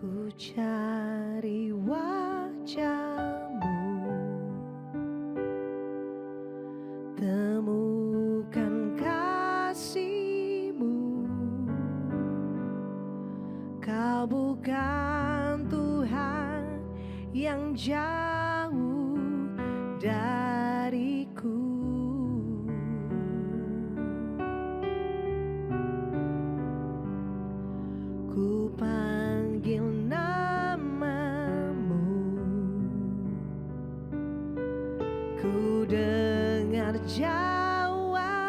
Ku cari wajah-Mu, temukan kasih-Mu. Kau bukan Tuhan yang jauh dariku. Ku panggil nama-Mu, ku dengar jawab-Mu.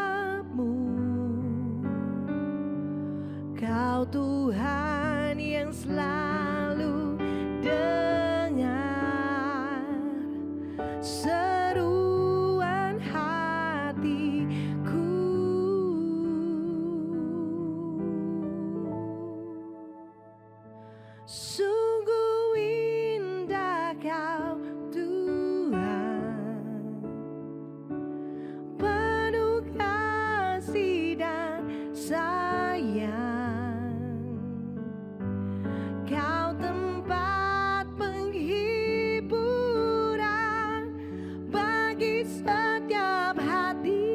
Kau Tuhan yang selalu dengar seruan hatiku. Sungguh indah Kau Tuhan, penuh kasih dan sayang. Kau tempat penghiburan bagi setiap hati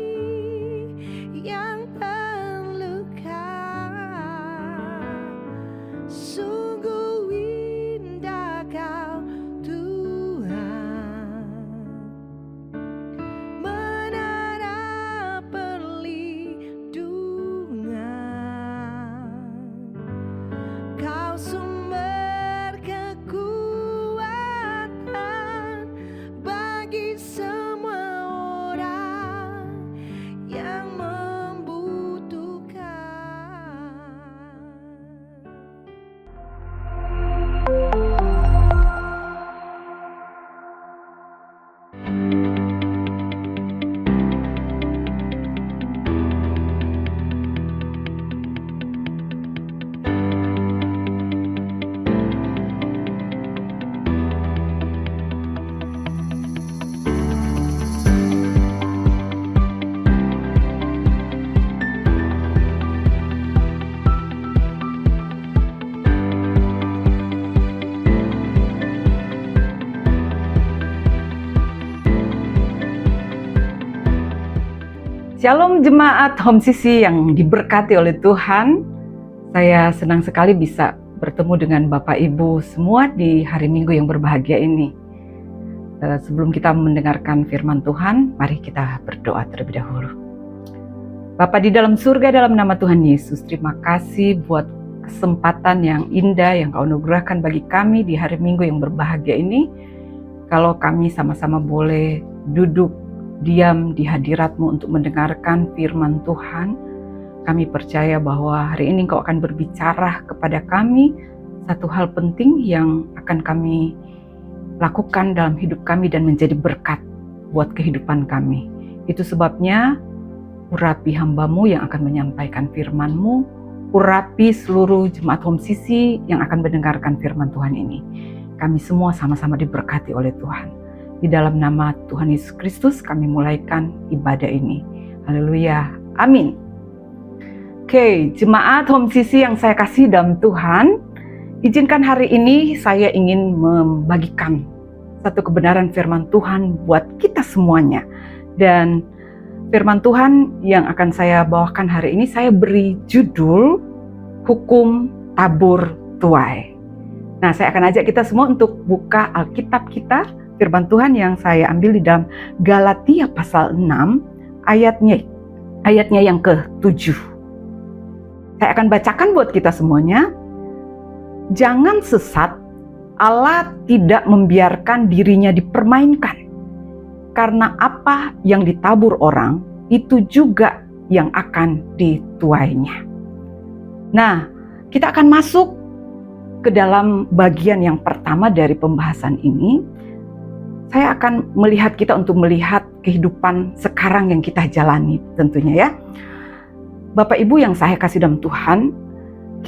yang terluka. Sungguh indah Kau Tuhan, menara perlindungan. Kau sumber kekuatan bagi semua orang yang membutuhkan. Shalom jemaat Home Sisi yang diberkati oleh Tuhan. Saya senang sekali bisa bertemu dengan Bapak Ibu semua di hari Minggu yang berbahagia ini. Sebelum kita mendengarkan firman Tuhan, mari kita berdoa terlebih dahulu. Bapa di dalam surga, dalam nama Tuhan Yesus, terima kasih buat kesempatan yang indah yang Kau anugerahkan bagi kami di hari Minggu yang berbahagia ini. Kalau kami sama-sama boleh duduk diam di hadirat-Mu untuk mendengarkan firman Tuhan, kami percaya bahwa hari ini Engkau akan berbicara kepada kami satu hal penting yang akan kami lakukan dalam hidup kami dan menjadi berkat buat kehidupan kami. Itu sebabnya urapi hamba-Mu yang akan menyampaikan firman-Mu, urapi seluruh jemaat Home Sisi yang akan mendengarkan firman Tuhan ini. Kami semua sama-sama diberkati oleh Tuhan. Di dalam nama Tuhan Yesus Kristus kami mulaikan ibadah ini. Haleluya. Amin. Oke, jemaat Home Sisi yang saya kasih dalam Tuhan, izinkan hari ini saya ingin membagikan satu kebenaran firman Tuhan buat kita semuanya. Dan firman Tuhan yang akan saya bawakan hari ini saya beri judul Hukum Tabur Tuai. Nah, saya akan ajak kita semua untuk buka Alkitab kita. Firman Tuhan yang saya ambil di dalam Galatia pasal 6 ayatnya yang ke-7. Saya akan bacakan buat kita semuanya. Jangan sesat, Allah tidak membiarkan dirinya dipermainkan. Karena apa yang ditabur orang, itu juga yang akan dituainya. Nah, kita akan masuk ke dalam bagian yang pertama dari pembahasan ini. Saya akan melihat kita untuk melihat kehidupan sekarang yang kita jalani tentunya ya. Bapak Ibu yang saya kasih dalam Tuhan,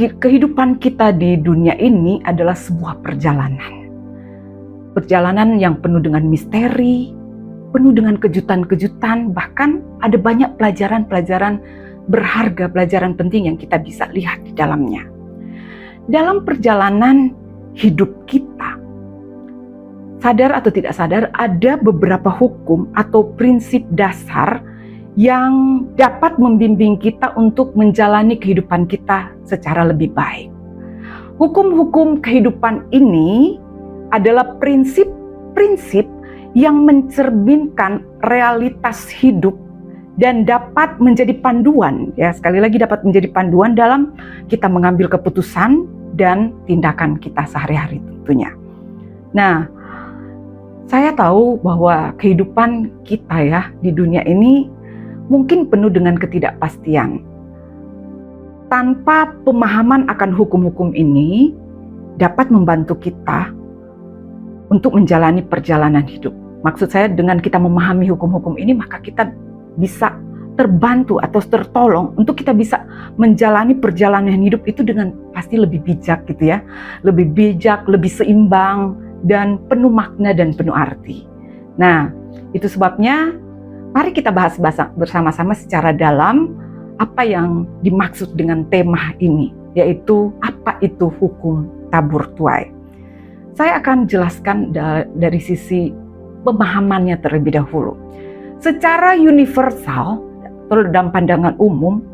kehidupan kita di dunia ini adalah sebuah perjalanan. Perjalanan yang penuh dengan misteri, penuh dengan kejutan-kejutan, bahkan ada banyak pelajaran-pelajaran berharga, pelajaran penting yang kita bisa lihat di dalamnya. Dalam perjalanan hidup kita, sadar atau tidak sadar, ada beberapa hukum atau prinsip dasar yang dapat membimbing kita untuk menjalani kehidupan kita secara lebih baik. Hukum-hukum kehidupan ini adalah prinsip-prinsip yang mencerminkan realitas hidup dan dapat menjadi panduan, ya sekali lagi dapat menjadi panduan dalam kita mengambil keputusan dan tindakan kita sehari-hari tentunya. Nah, saya tahu bahwa kehidupan kita ya di dunia ini mungkin penuh dengan ketidakpastian. Tanpa pemahaman akan hukum-hukum ini dapat membantu kita untuk menjalani perjalanan hidup. Maksud saya dengan kita memahami hukum-hukum ini maka kita bisa terbantu atau tertolong untuk kita bisa menjalani perjalanan hidup itu dengan pasti lebih bijak gitu ya. Lebih bijak, lebih seimbang, dan penuh makna dan penuh arti. Nah, itu sebabnya mari kita bahas bersama-sama secara dalam apa yang dimaksud dengan tema ini, yaitu apa itu hukum tabur tuai. Saya akan jelaskan dari sisi pemahamannya terlebih dahulu. Secara universal, dalam pandangan umum,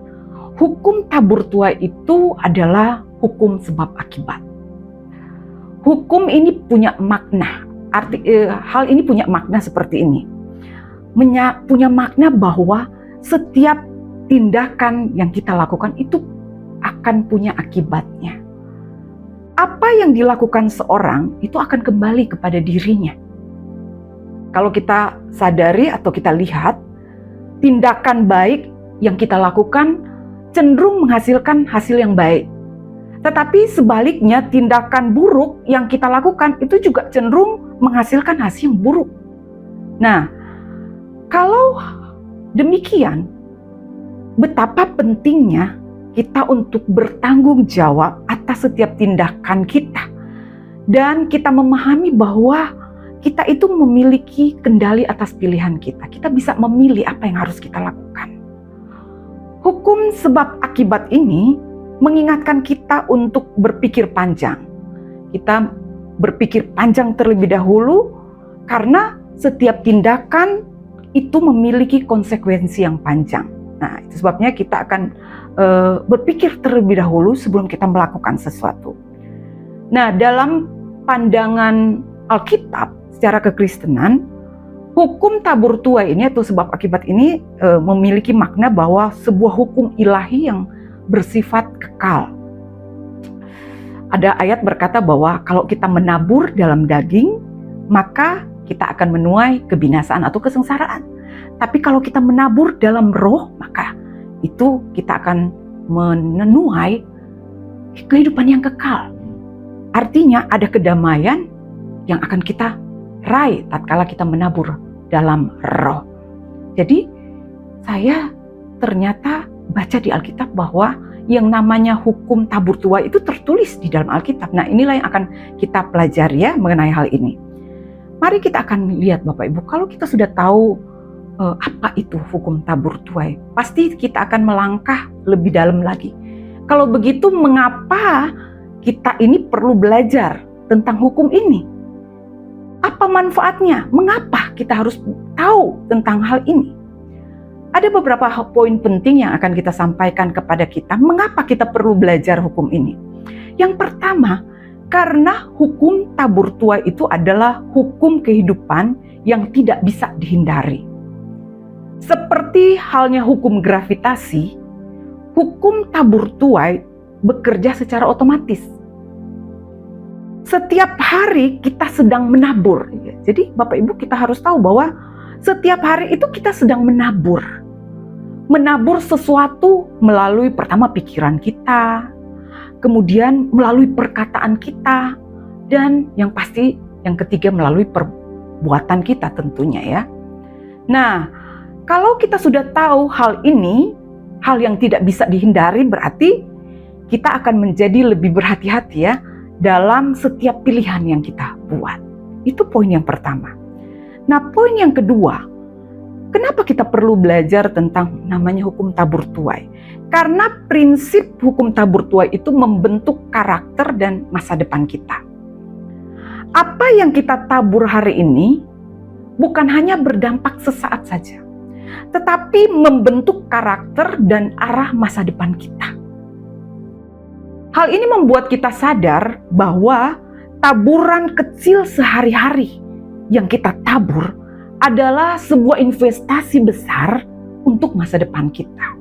hukum tabur tuai itu adalah hukum sebab akibat. Hukum ini punya makna, hal ini punya makna seperti ini. Punya makna bahwa setiap tindakan yang kita lakukan itu akan punya akibatnya. Apa yang dilakukan seorang itu akan kembali kepada dirinya. Kalau kita sadari atau kita lihat, tindakan baik yang kita lakukan cenderung menghasilkan hasil yang baik. Tetapi sebaliknya tindakan buruk yang kita lakukan itu juga cenderung menghasilkan hasil yang buruk. Nah, kalau demikian, betapa pentingnya kita untuk bertanggung jawab atas setiap tindakan kita. Dan kita memahami bahwa kita itu memiliki kendali atas pilihan kita. Kita bisa memilih apa yang harus kita lakukan. Hukum sebab akibat ini mengingatkan kita untuk berpikir panjang. Kita berpikir panjang terlebih dahulu karena setiap tindakan itu memiliki konsekuensi yang panjang. Nah, itu sebabnya kita akan berpikir terlebih dahulu sebelum kita melakukan sesuatu. Nah, dalam pandangan Alkitab secara kekristenan, hukum tabur tuai ini atau sebab akibat ini memiliki makna bahwa sebuah hukum ilahi yang bersifat kekal. Ada ayat berkata bahwa kalau kita menabur dalam daging, maka kita akan menuai kebinasaan atau kesengsaraan. Tapi kalau kita menabur dalam roh, maka itu kita akan menuai kehidupan yang kekal. Artinya ada kedamaian yang akan kita raih tatkala kita menabur dalam roh. Jadi saya ternyata baca di Alkitab bahwa yang namanya hukum tabur tuai itu tertulis di dalam Alkitab. Nah, inilah yang akan kita pelajari ya mengenai hal ini. Mari kita akan lihat Bapak Ibu, kalau kita sudah tahu apa itu hukum tabur tuai, pasti kita akan melangkah lebih dalam lagi. Kalau begitu, mengapa kita ini perlu belajar tentang hukum ini? Apa manfaatnya? Mengapa kita harus tahu tentang hal ini? Ada beberapa poin penting yang akan kita sampaikan kepada kita. Mengapa kita perlu belajar hukum ini? Yang pertama, karena hukum tabur tuai itu adalah hukum kehidupan yang tidak bisa dihindari. Seperti halnya hukum gravitasi, hukum tabur tuai bekerja secara otomatis. Setiap hari kita sedang menabur. Jadi Bapak Ibu, kita harus tahu bahwa setiap hari itu kita sedang menabur. Menabur sesuatu melalui pertama pikiran kita, kemudian melalui perkataan kita, dan yang pasti yang ketiga melalui perbuatan kita tentunya ya. Nah, kalau kita sudah tahu hal ini, hal yang tidak bisa dihindari, berarti kita akan menjadi lebih berhati-hati ya dalam setiap pilihan yang kita buat. Itu poin yang pertama. Nah, poin yang kedua, kenapa kita perlu belajar tentang namanya hukum tabur tuai? Karena prinsip hukum tabur tuai itu membentuk karakter dan masa depan kita. Apa yang kita tabur hari ini bukan hanya berdampak sesaat saja, tetapi membentuk karakter dan arah masa depan kita. Hal ini membuat kita sadar bahwa taburan kecil sehari-hari yang kita tabur adalah sebuah investasi besar untuk masa depan kita.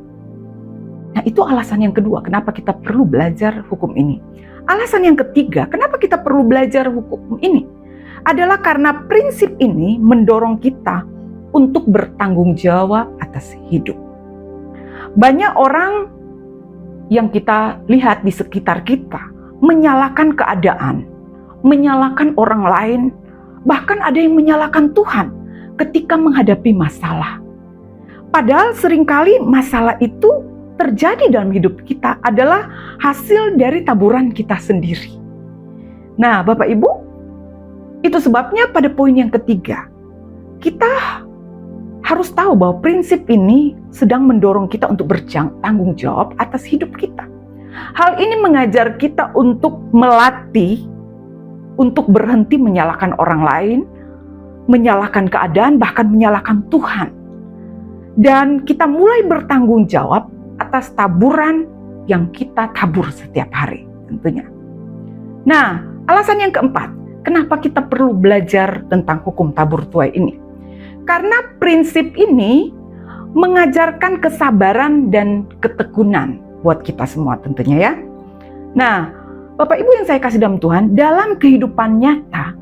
Nah, itu alasan yang kedua kenapa kita perlu belajar hukum ini. Alasan yang ketiga kenapa kita perlu belajar hukum ini adalah karena prinsip ini mendorong kita untuk bertanggung jawab atas hidup. Banyak orang yang kita lihat di sekitar kita menyalahkan keadaan, menyalahkan orang lain, bahkan ada yang menyalahkan Tuhan ketika menghadapi masalah. Padahal seringkali masalah itu terjadi dalam hidup kita adalah hasil dari taburan kita sendiri. Nah, Bapak Ibu, itu sebabnya pada poin yang ketiga, kita harus tahu bahwa prinsip ini sedang mendorong kita untuk bertanggung jawab atas hidup kita. Hal ini mengajar kita untuk melatih, untuk berhenti menyalahkan orang lain, menyalahkan keadaan, bahkan menyalahkan Tuhan. Dan kita mulai bertanggung jawab atas taburan yang kita tabur setiap hari tentunya. Nah, alasan yang keempat, kenapa kita perlu belajar tentang hukum tabur tuai ini? Karena prinsip ini mengajarkan kesabaran dan ketekunan buat kita semua tentunya ya. Nah, Bapak Ibu yang saya kasih dalam Tuhan, dalam kehidupan nyata,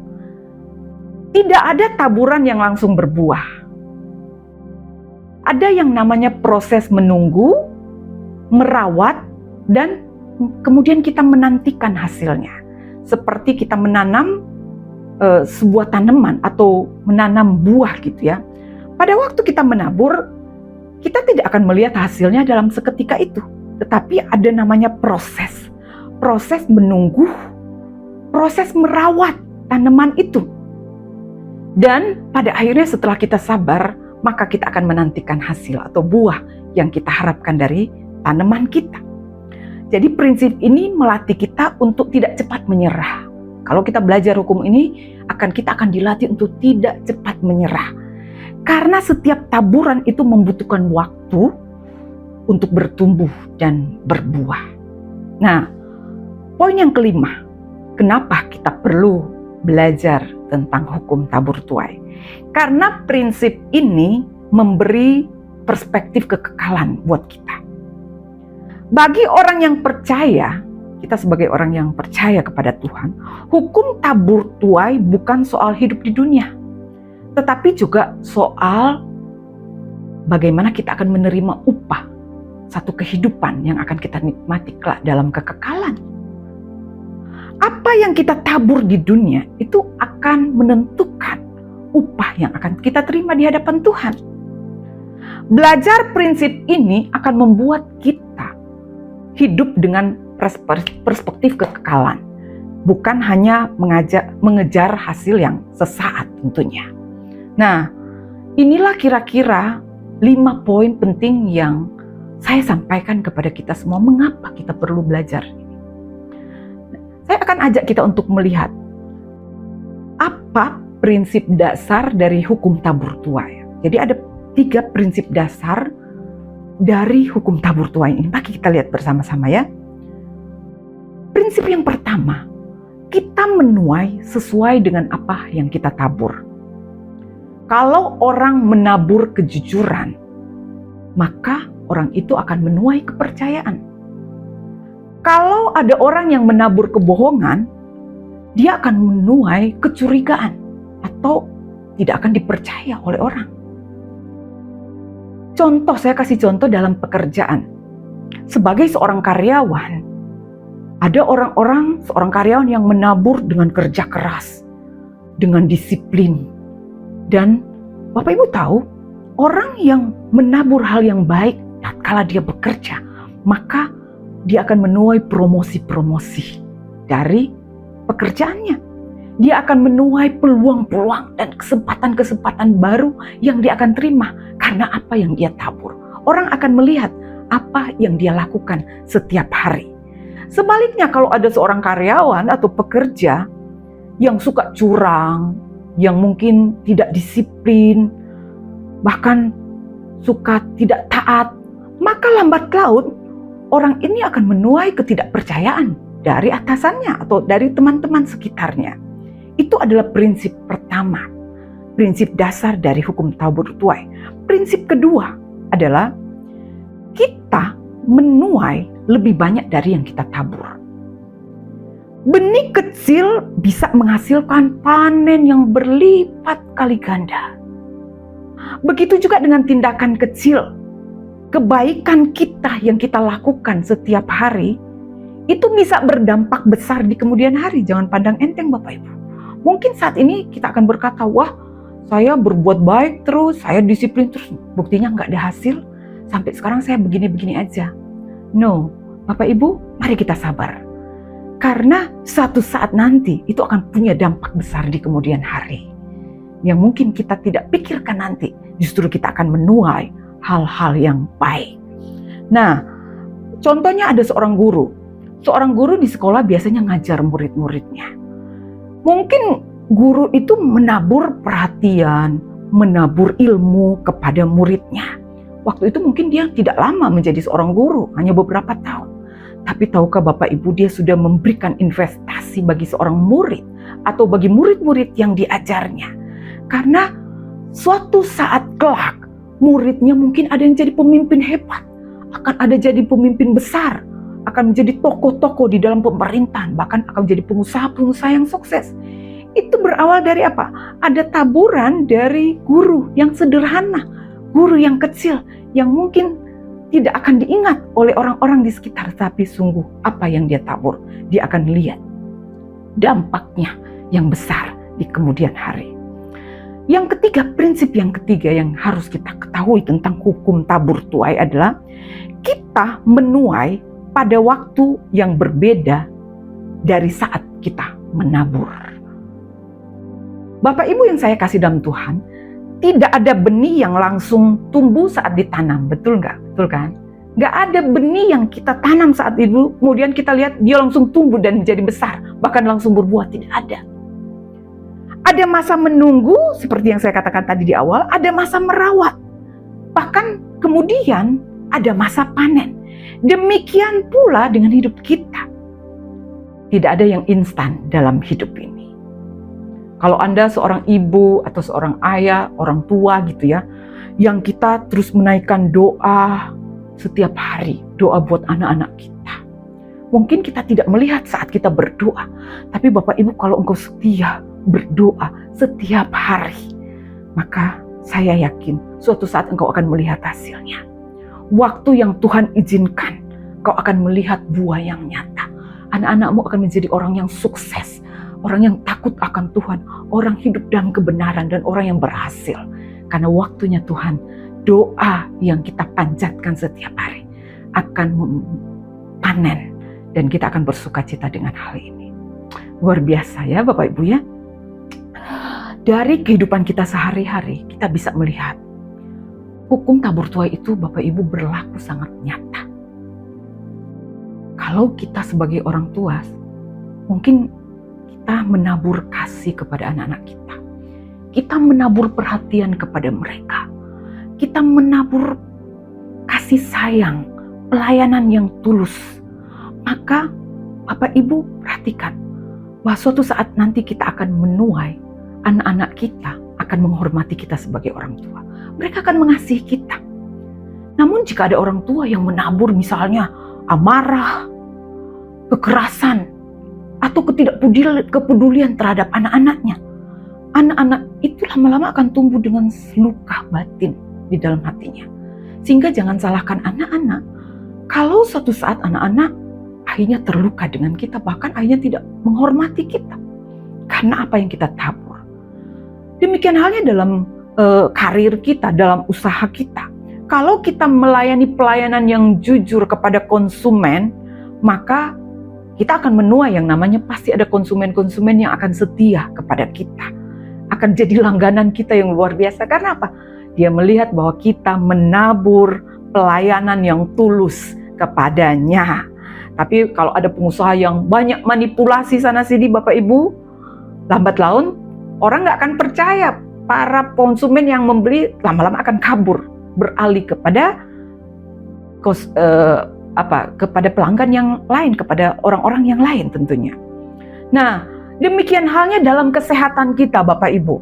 tidak ada taburan yang langsung berbuah. Ada yang namanya proses menunggu, merawat, dan kemudian kita menantikan hasilnya. Seperti kita menanam sebuah tanaman atau menanam buah gitu ya. Pada waktu kita menabur, kita tidak akan melihat hasilnya dalam seketika itu. Tetapi ada namanya proses. Proses menunggu, proses merawat tanaman itu. Dan pada akhirnya setelah kita sabar, maka kita akan menantikan hasil atau buah yang kita harapkan dari tanaman kita. Jadi prinsip ini melatih kita untuk tidak cepat menyerah. Kalau kita belajar hukum ini, kita akan dilatih untuk tidak cepat menyerah. Karena setiap taburan itu membutuhkan waktu untuk bertumbuh dan berbuah. Nah, poin yang kelima, kenapa kita perlu belajar tentang hukum tabur tuai? Karena prinsip ini memberi perspektif kekekalan buat kita. Bagi orang yang percaya, kita sebagai orang yang percaya kepada Tuhan, hukum tabur tuai bukan soal hidup di dunia, tetapi juga soal bagaimana kita akan menerima upah satu kehidupan yang akan kita nikmati kelak dalam kekekalan. Apa yang kita tabur di dunia itu akan menentukan upah yang akan kita terima di hadapan Tuhan. Belajar prinsip ini akan membuat kita hidup dengan perspektif kekekalan, bukan hanya mengejar hasil yang sesaat tentunya. Nah, inilah kira-kira 5 poin penting yang saya sampaikan kepada kita semua mengapa kita perlu belajar. Saya akan ajak kita untuk melihat apa prinsip dasar dari hukum tabur tuai. Jadi ada 3 prinsip dasar dari hukum tabur tuai ini. Mari kita lihat bersama-sama ya. Prinsip yang pertama, kita menuai sesuai dengan apa yang kita tabur. Kalau orang menabur kejujuran, maka orang itu akan menuai kepercayaan. Kalau ada orang yang menabur kebohongan, dia akan menuai kecurigaan atau tidak akan dipercaya oleh orang. Contoh, saya kasih contoh dalam pekerjaan. Sebagai seorang karyawan, ada seorang karyawan yang menabur dengan kerja keras, dengan disiplin. Dan Bapak Ibu tahu, orang yang menabur hal yang baik tatkala dia bekerja, maka dia akan menuai promosi-promosi dari pekerjaannya. Dia akan menuai peluang-peluang dan kesempatan-kesempatan baru yang dia akan terima karena apa yang dia tabur. Orang akan melihat apa yang dia lakukan setiap hari. Sebaliknya kalau ada seorang karyawan atau pekerja yang suka curang, yang mungkin tidak disiplin, bahkan suka tidak taat, maka lambat laun orang ini akan menuai ketidakpercayaan dari atasannya atau dari teman-teman sekitarnya. Itu adalah prinsip pertama, prinsip dasar dari hukum tabur tuai. Prinsip kedua adalah kita menuai lebih banyak dari yang kita tabur. Benih kecil bisa menghasilkan panen yang berlipat kali ganda. Begitu juga dengan tindakan kecil. Kebaikan kita yang kita lakukan setiap hari itu bisa berdampak besar di kemudian hari. Jangan pandang enteng Bapak Ibu. Mungkin saat ini kita akan berkata, wah saya berbuat baik terus, saya disiplin terus. Buktinya nggak ada hasil. Sampai sekarang saya begini-begini aja. No, Bapak Ibu, mari kita sabar. Karena suatu saat nanti itu akan punya dampak besar di kemudian hari. Yang mungkin kita tidak pikirkan nanti, justru kita akan menuai hal-hal yang baik. Nah, contohnya ada seorang guru. Seorang guru di sekolah biasanya ngajar murid-muridnya. Mungkin guru itu menabur perhatian, menabur ilmu kepada muridnya. Waktu itu mungkin dia tidak lama menjadi seorang guru, hanya beberapa tahun. Tapi tahukah Bapak Ibu, dia sudah memberikan investasi bagi seorang murid atau bagi murid-murid yang diajarnya. Karena suatu saat kelak, muridnya mungkin ada yang jadi pemimpin hebat, akan ada jadi pemimpin besar, akan menjadi tokoh-tokoh di dalam pemerintahan, bahkan akan menjadi pengusaha-pengusaha yang sukses. Itu berawal dari apa? Ada taburan dari guru yang sederhana, guru yang kecil, yang mungkin tidak akan diingat oleh orang-orang di sekitar, tapi sungguh apa yang dia tabur, dia akan lihat dampaknya yang besar di kemudian hari. Yang ketiga, prinsip yang ketiga yang harus kita ketahui tentang hukum tabur tuai adalah kita menuai pada waktu yang berbeda dari saat kita menabur. Bapak Ibu yang saya kasih dalam Tuhan, tidak ada benih yang langsung tumbuh saat ditanam, betul nggak? Betul kan? Nggak ada benih yang kita tanam saat itu, kemudian kita lihat dia langsung tumbuh dan menjadi besar, bahkan langsung berbuah, tidak ada. Ada masa menunggu, seperti yang saya katakan tadi di awal, ada masa merawat. Bahkan kemudian ada masa panen. Demikian pula dengan hidup kita. Tidak ada yang instan dalam hidup ini. Kalau Anda seorang ibu atau seorang ayah, orang tua gitu ya, yang kita terus menaikkan doa setiap hari, doa buat anak-anak kita. Mungkin kita tidak melihat saat kita berdoa, tapi Bapak Ibu kalau engkau setia berdoa setiap hari, maka saya yakin suatu saat engkau akan melihat hasilnya. Waktu yang Tuhan izinkan, kau akan melihat buah yang nyata. Anak-anakmu akan menjadi orang yang sukses, orang yang takut akan Tuhan, orang hidup dalam kebenaran, dan orang yang berhasil. Karena waktunya Tuhan, doa yang kita panjatkan setiap hari akan panen, dan kita akan bersukacita dengan hal ini. Luar biasa ya Bapak Ibu ya. Dari kehidupan kita sehari-hari, kita bisa melihat hukum tabur tuai itu Bapak Ibu berlaku sangat nyata. Kalau kita sebagai orang tua, mungkin kita menabur kasih kepada anak-anak kita. Kita menabur perhatian kepada mereka. Kita menabur kasih sayang, pelayanan yang tulus. Maka Bapak Ibu perhatikan bahwa suatu saat nanti kita akan menuai, anak-anak kita akan menghormati kita sebagai orang tua. Mereka akan mengasihi kita. Namun jika ada orang tua yang menabur misalnya amarah, kekerasan, atau ketidakpedulian terhadap anak-anaknya, anak-anak itu lama-lama akan tumbuh dengan luka batin di dalam hatinya. Sehingga jangan salahkan anak-anak kalau suatu saat anak-anak akhirnya terluka dengan kita, bahkan akhirnya tidak menghormati kita karena apa yang kita tabur. Demikian halnya dalam karir kita, dalam usaha kita. Kalau kita melayani pelayanan yang jujur kepada konsumen, maka kita akan menuai yang namanya pasti ada konsumen-konsumen yang akan setia kepada kita. Akan jadi langganan kita yang luar biasa. Karena apa? Dia melihat bahwa kita menabur pelayanan yang tulus kepadanya. Tapi kalau ada pengusaha yang banyak manipulasi sana sini Bapak Ibu, lambat laun orang nggak akan percaya. Para konsumen yang membeli lama-lama akan kabur, beralih kepada kepada pelanggan yang lain, kepada orang-orang yang lain tentunya. Nah, demikian halnya dalam kesehatan kita, Bapak Ibu.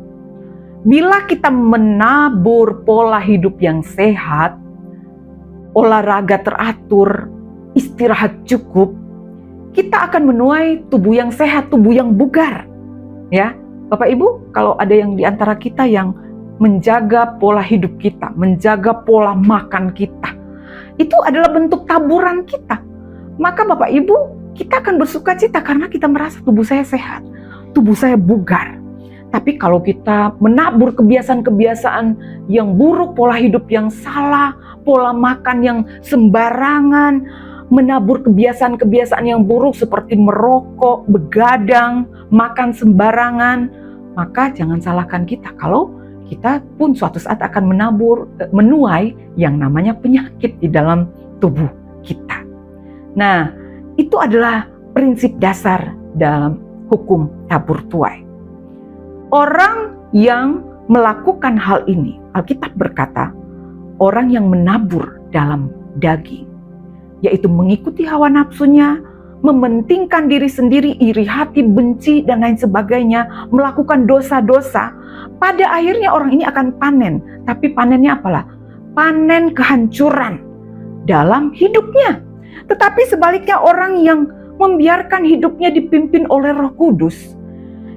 Bila kita menabur pola hidup yang sehat, olahraga teratur, istirahat cukup, kita akan menuai tubuh yang sehat, tubuh yang bugar. Ya, Bapak Ibu, kalau ada yang di antara kita yang menjaga pola hidup kita, menjaga pola makan kita, itu adalah bentuk taburan kita. Maka Bapak Ibu, kita akan bersuka cita karena kita merasa tubuh saya sehat, tubuh saya bugar. Tapi kalau kita menabur kebiasaan-kebiasaan yang buruk, pola hidup yang salah, pola makan yang sembarangan, menabur kebiasaan-kebiasaan yang buruk seperti merokok, begadang, makan sembarangan, maka jangan salahkan kita kalau kita pun suatu saat akan menuai yang namanya penyakit di dalam tubuh kita. Nah, itu adalah prinsip dasar dalam hukum tabur tuai. Orang yang melakukan hal ini, Alkitab berkata, orang yang menabur dalam daging, yaitu mengikuti hawa nafsunya, mementingkan diri sendiri, iri hati, benci, dan lain sebagainya, melakukan dosa-dosa, pada akhirnya orang ini akan panen. Tapi panennya apalah? Panen kehancuran dalam hidupnya. Tetapi sebaliknya orang yang membiarkan hidupnya dipimpin oleh Roh Kudus,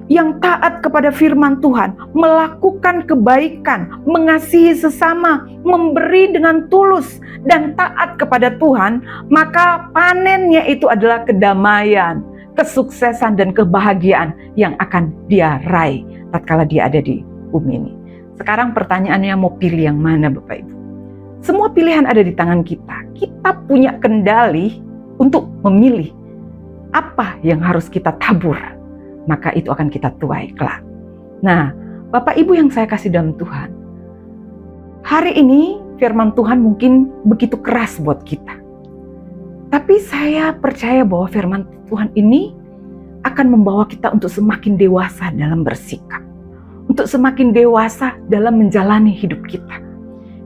yang taat kepada firman Tuhan, melakukan kebaikan, mengasihi sesama, memberi dengan tulus, dan taat kepada Tuhan, maka panennya itu adalah kedamaian, kesuksesan, dan kebahagiaan yang akan dia raih tatkala dia ada di bumi ini. Sekarang pertanyaannya, mau pilih yang mana Bapak Ibu? Semua pilihan ada di tangan kita. Kita punya kendali untuk memilih apa yang harus kita tabur, maka itu akan kita tuai kelak. Nah, Bapak Ibu yang saya kasih dalam Tuhan, hari ini firman Tuhan mungkin begitu keras buat kita. Tapi saya percaya bahwa firman Tuhan ini akan membawa kita untuk semakin dewasa dalam bersikap, untuk semakin dewasa dalam menjalani hidup kita.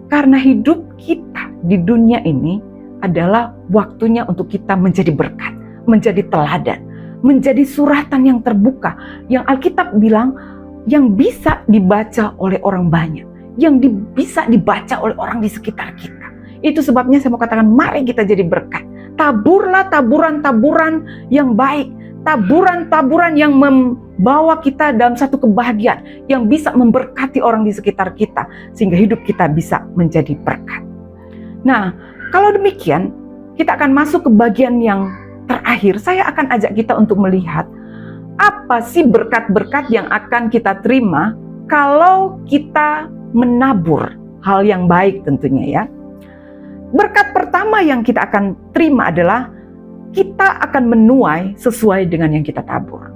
Karena hidup kita di dunia ini adalah waktunya untuk kita menjadi berkat, menjadi teladan, menjadi suratan yang terbuka, yang Alkitab bilang yang bisa dibaca oleh orang banyak, yang bisa dibaca oleh orang di sekitar kita. Itu sebabnya saya mau katakan, mari kita jadi berkat. Taburlah taburan-taburan yang baik, taburan-taburan yang membawa kita dalam satu kebahagiaan, yang bisa memberkati orang di sekitar kita, sehingga hidup kita bisa menjadi berkat. Nah, kalau demikian, kita akan masuk ke bagian yang terakhir. Saya akan ajak kita untuk melihat apa sih berkat-berkat yang akan kita terima kalau kita menabur hal yang baik tentunya ya. Berkat pertama yang kita akan terima adalah kita akan menuai sesuai dengan yang kita tabur.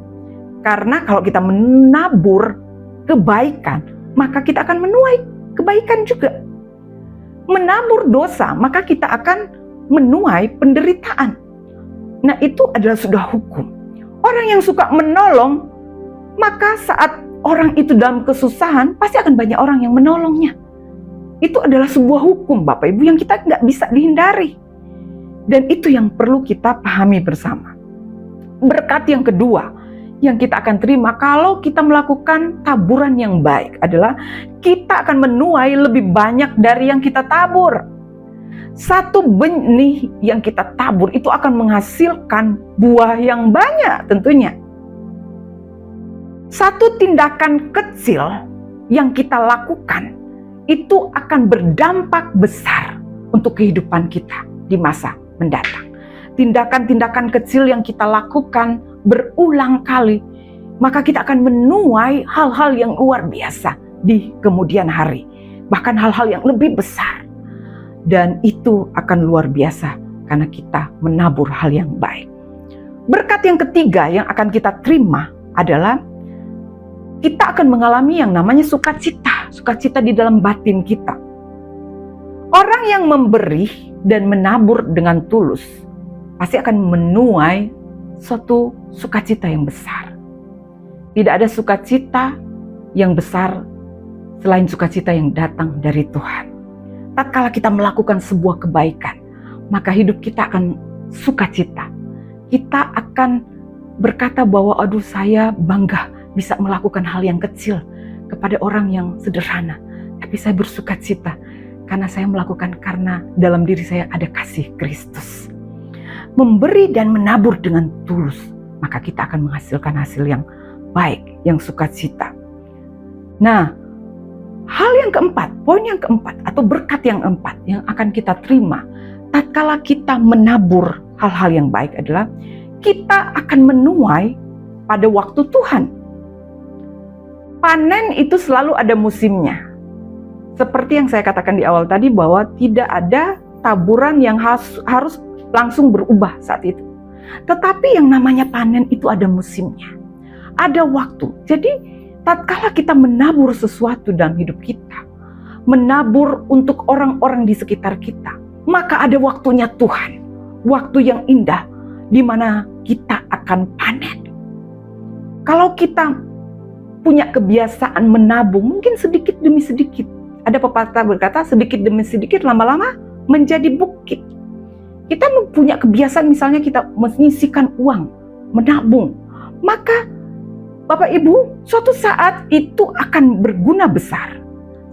Karena kalau kita menabur kebaikan, maka kita akan menuai kebaikan juga. Menabur dosa, maka kita akan menuai penderitaan. Nah, itu adalah sudah hukum. Orang yang suka menolong, maka saat orang itu dalam kesusahan, pasti akan banyak orang yang menolongnya. Itu adalah sebuah hukum Bapak Ibu yang kita nggak bisa dihindari. Dan itu yang perlu kita pahami bersama. Berkat yang kedua yang kita akan terima kalau kita melakukan taburan yang baik adalah kita akan menuai lebih banyak dari yang kita tabur. Satu benih yang kita tabur itu akan menghasilkan buah yang banyak tentunya. Satu tindakan kecil yang kita lakukan itu akan berdampak besar untuk kehidupan kita di masa mendatang. Tindakan-tindakan kecil yang kita lakukan berulang kali, maka kita akan menuai hal-hal yang luar biasa di kemudian hari. Bahkan hal-hal yang lebih besar. Dan itu akan luar biasa karena kita menabur hal yang baik. Berkat yang ketiga yang akan kita terima adalah kita akan mengalami yang namanya sukacita. Sukacita di dalam batin kita. Orang yang memberi dan menabur dengan tulus pasti akan menuai suatu sukacita yang besar. Tidak ada sukacita yang besar selain sukacita yang datang dari Tuhan. Tatkala kita melakukan sebuah kebaikan, maka hidup kita akan sukacita. Kita akan berkata bahwa aduh, saya bangga bisa melakukan hal yang kecil kepada orang yang sederhana. Tapi saya bersukacita karena saya melakukan karena dalam diri saya ada kasih Kristus. Memberi dan menabur dengan tulus, maka kita akan menghasilkan hasil yang baik, yang sukacita. Nah, hal yang keempat, poin yang keempat atau berkat yang keempat yang akan kita terima tatkala kita menabur hal-hal yang baik adalah kita akan menuai pada waktu Tuhan. Panen itu selalu ada musimnya. Seperti yang saya katakan di awal tadi bahwa tidak ada taburan yang harus langsung berubah saat itu. Tetapi yang namanya panen itu ada musimnya. Ada waktu. Jadi tatkala kita menabur sesuatu dalam hidup kita, menabur untuk orang-orang di sekitar kita, maka ada waktunya Tuhan. Waktu yang indah di mana kita akan panen. Kalau kita punya kebiasaan menabung, mungkin sedikit demi sedikit. Ada pepatah berkata, sedikit demi sedikit lama-lama menjadi bukit. Kita punya kebiasaan misalnya kita menyisihkan uang, menabung. Maka Bapak Ibu, suatu saat itu akan berguna besar.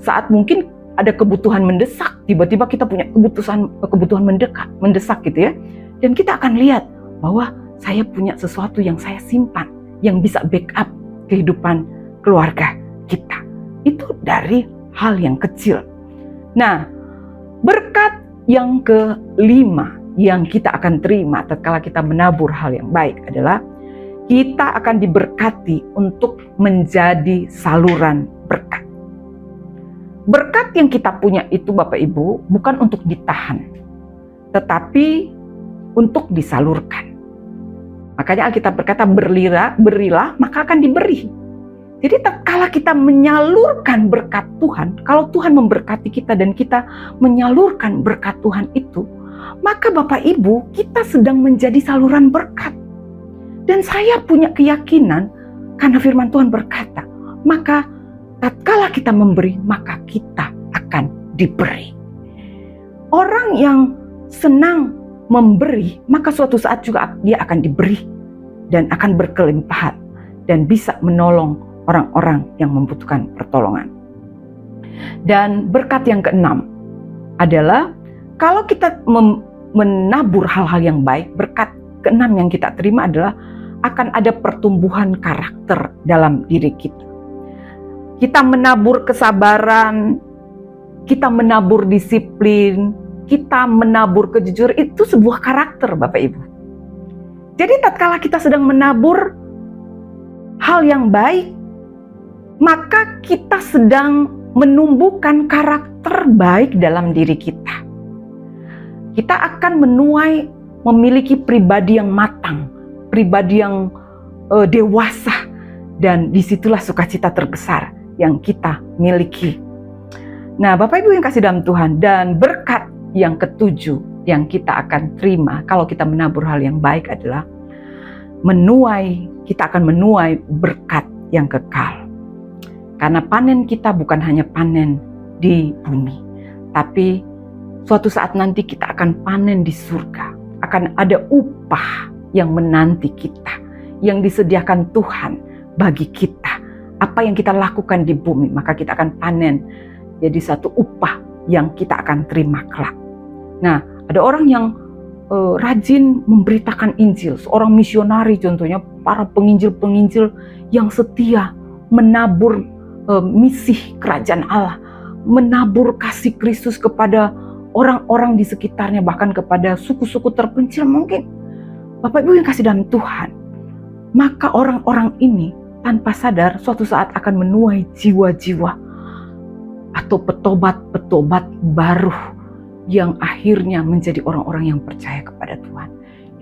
Saat mungkin ada kebutuhan mendesak, tiba-tiba kita punya kebutuhan mendesak gitu ya. Dan kita akan lihat bahwa saya punya sesuatu yang saya simpan, yang bisa backup kehidupan keluarga kita. Itu dari hal yang kecil. Nah, berkat yang kelima yang kita akan terima tatkala kita menabur hal yang baik adalah kita akan diberkati untuk menjadi saluran berkat. Berkat yang kita punya itu Bapak Ibu bukan untuk ditahan, tetapi untuk disalurkan. Makanya Alkitab berkata berilah maka akan diberi. Jadi tatkala kita menyalurkan berkat Tuhan, kalau Tuhan memberkati kita dan kita menyalurkan berkat Tuhan itu, maka Bapak Ibu kita sedang menjadi saluran berkat. Dan saya punya keyakinan karena firman Tuhan berkata, maka tatkala kita memberi, maka kita akan diberi. Orang yang senang memberi, maka suatu saat juga dia akan diberi dan akan berkelimpahan dan bisa menolong orang-orang yang membutuhkan pertolongan. Dan berkat yang keenam adalah kalau kita menabur hal-hal yang baik, berkat keenam yang kita terima adalah akan ada pertumbuhan karakter dalam diri kita. Kita menabur kesabaran, kita menabur disiplin, kita menabur kejujuran, itu sebuah karakter Bapak Ibu. Jadi tatkala kita sedang menabur hal yang baik, maka kita sedang menumbuhkan karakter baik dalam diri kita. Kita akan menuai memiliki pribadi yang matang, pribadi yang dewasa, dan disitulah sukacita terbesar yang kita miliki. Nah Bapak Ibu yang kasih dalam Tuhan, dan berkat yang ketujuh yang kita akan terima kalau kita menabur hal yang baik adalah kita akan menuai berkat yang kekal. Karena panen kita bukan hanya panen di bumi, tapi suatu saat nanti kita akan panen di surga. Akan ada upah yang menanti kita, yang disediakan Tuhan bagi kita. Apa yang kita lakukan di bumi, maka kita akan panen jadi satu upah yang kita akan terima kelak. Nah, ada orang yang rajin memberitakan Injil, seorang misionari contohnya, para penginjil-penginjil yang setia menabur misi kerajaan Allah, menabur kasih Kristus kepada orang-orang di sekitarnya, bahkan kepada suku-suku terpencil mungkin. Bapak Ibu yang kasih dalam Tuhan, maka orang-orang ini tanpa sadar suatu saat akan menuai jiwa-jiwa atau petobat-petobat baru yang akhirnya menjadi orang-orang yang percaya kepada Tuhan.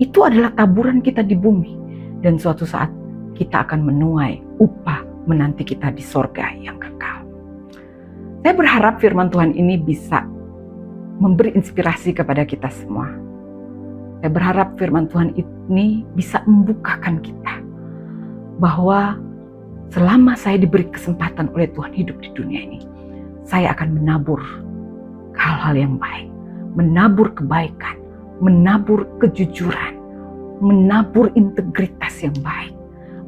Itu adalah taburan kita di bumi, dan suatu saat kita akan menuai upah menanti kita di sorga yang kekal. Saya berharap firman Tuhan ini bisa memberi inspirasi kepada kita semua. Saya berharap firman Tuhan ini bisa membukakan kita bahwa selama saya diberi kesempatan oleh Tuhan hidup di dunia ini, saya akan menabur hal-hal yang baik, menabur kebaikan, menabur kejujuran, menabur integritas yang baik,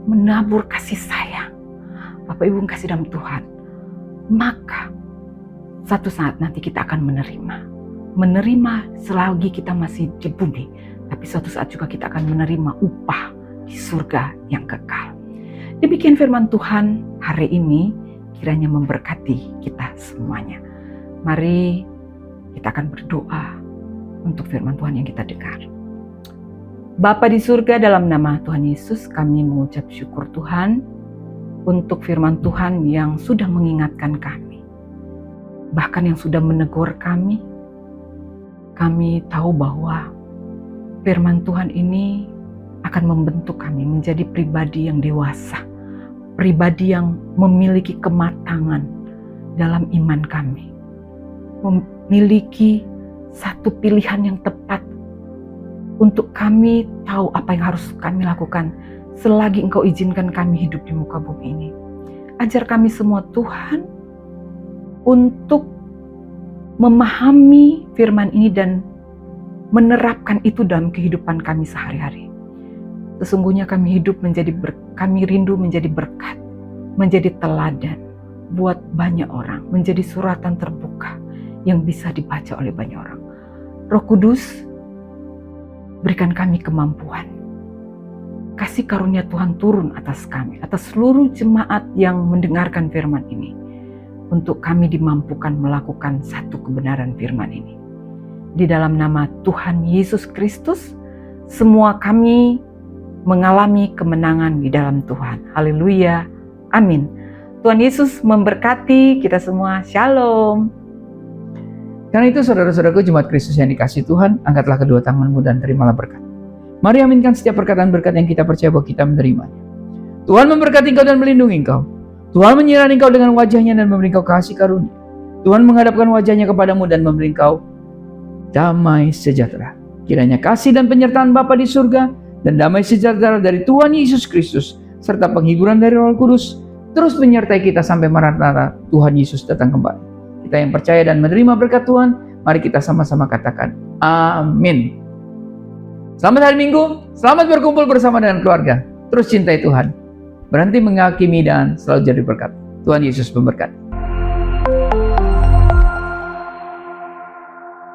menabur kasih sayang. Bapak Ibu kasih dalam Tuhan, maka satu saat nanti kita akan menerima selagi kita masih di bumi, tapi suatu saat juga kita akan menerima upah di surga yang kekal. Demikian firman Tuhan hari ini, kiranya memberkati kita semuanya. Mari kita akan berdoa untuk firman Tuhan yang kita dengar. Bapa di surga, dalam nama Tuhan Yesus kami mengucap syukur Tuhan untuk firman Tuhan yang sudah mengingatkan kami, bahkan yang sudah menegur kami. Kami tahu bahwa firman Tuhan ini akan membentuk kami menjadi pribadi yang dewasa, pribadi yang memiliki kematangan dalam iman kami, memiliki satu pilihan yang tepat untuk kami tahu apa yang harus kami lakukan selagi Engkau izinkan kami hidup di muka bumi ini. Ajar kami semua Tuhan untuk memahami firman ini dan menerapkan itu dalam kehidupan kami sehari-hari. Sesungguhnya kami rindu menjadi berkat, menjadi teladan buat banyak orang, menjadi suratan terbuka yang bisa dibaca oleh banyak orang. Roh Kudus, berikan kami kemampuan. Kasih karunia Tuhan turun atas kami, atas seluruh jemaat yang mendengarkan firman ini, untuk kami dimampukan melakukan satu kebenaran firman ini. Di dalam nama Tuhan Yesus Kristus, semua kami mengalami kemenangan di dalam Tuhan. Haleluya. Amin. Tuhan Yesus memberkati kita semua. Shalom. Karena itu saudara-saudaraku jemaat Kristus yang dikasihi Tuhan, angkatlah kedua tanganmu dan terimalah berkat. Mari aminkan setiap perkataan berkat yang kita percaya bahwa kita menerimanya. Tuhan memberkati engkau dan melindungi engkau. Tuhan menyertai engkau dengan wajahnya dan memberi engkau kasih karunia. Tuhan menghadapkan wajahnya kepadamu dan memberi engkau damai sejahtera. Kiranya kasih dan penyertaan Bapa di surga dan damai sejahtera dari Tuhan Yesus Kristus serta penghiburan dari Roh Kudus terus menyertai kita sampai Maranatha Tuhan Yesus datang kembali. Kita yang percaya dan menerima berkat Tuhan, mari kita sama-sama katakan amin. Selamat hari Minggu, selamat berkumpul bersama dengan keluarga. Terus cintai Tuhan, berhenti menghakimi dan selalu jadi berkat. Tuhan Yesus memberkati.